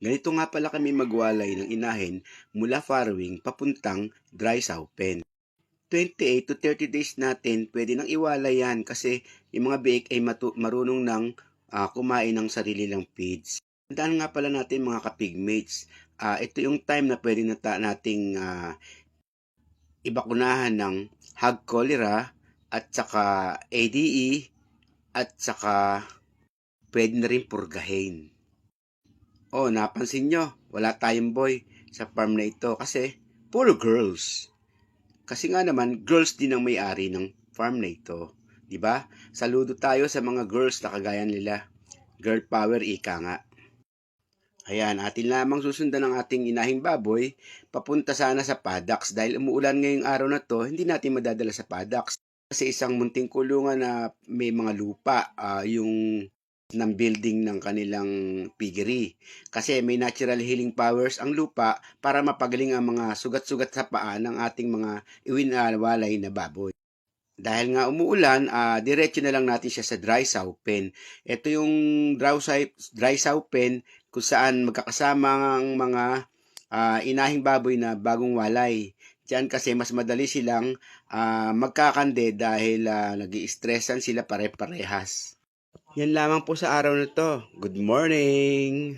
Ganito nga pala kami magwalay ng inahin mula farrowing papuntang dry sow pen. 28 to 30 days natin, pwede nang iwalay yan kasi yung mga biik ay marunong nang kumain ng sarili lang feeds. Tandaan nga pala natin mga kapigmates, ito yung time na pwede nating ibakunahan ng hog cholera at saka ADE at saka pwede na rin purgahin. Oh, napansin nyo, wala tayong boy sa farm na ito kasi puro girls. Kasi nga naman, girls din ang may-ari ng farm na ito. Diba? Saludo tayo sa mga girls na kagaya nila. Girl power, ika nga. Ayan, atin lamang susundan ang ating inahing baboy papunta sana sa paddocks dahil umuulan ngayong araw na to, hindi natin madadala sa paddocks. Kasi isang munting kulungan na may mga lupa, yung ng building ng kanilang piggery. Kasi may natural healing powers ang lupa para mapagaling ang mga sugat-sugat sa paa ng ating mga iwinalwalay na baboy. Dahil nga umuulan, diretso na lang natin siya sa dry sow pen. Ito yung dry sow pen kung saan magkakasama ang mga inahing baboy na bagong walay. Diyan kasi mas madali silang magkakande dahil nag-i-stressan sila pare-parehas. Yan lamang po sa araw na to. Good morning!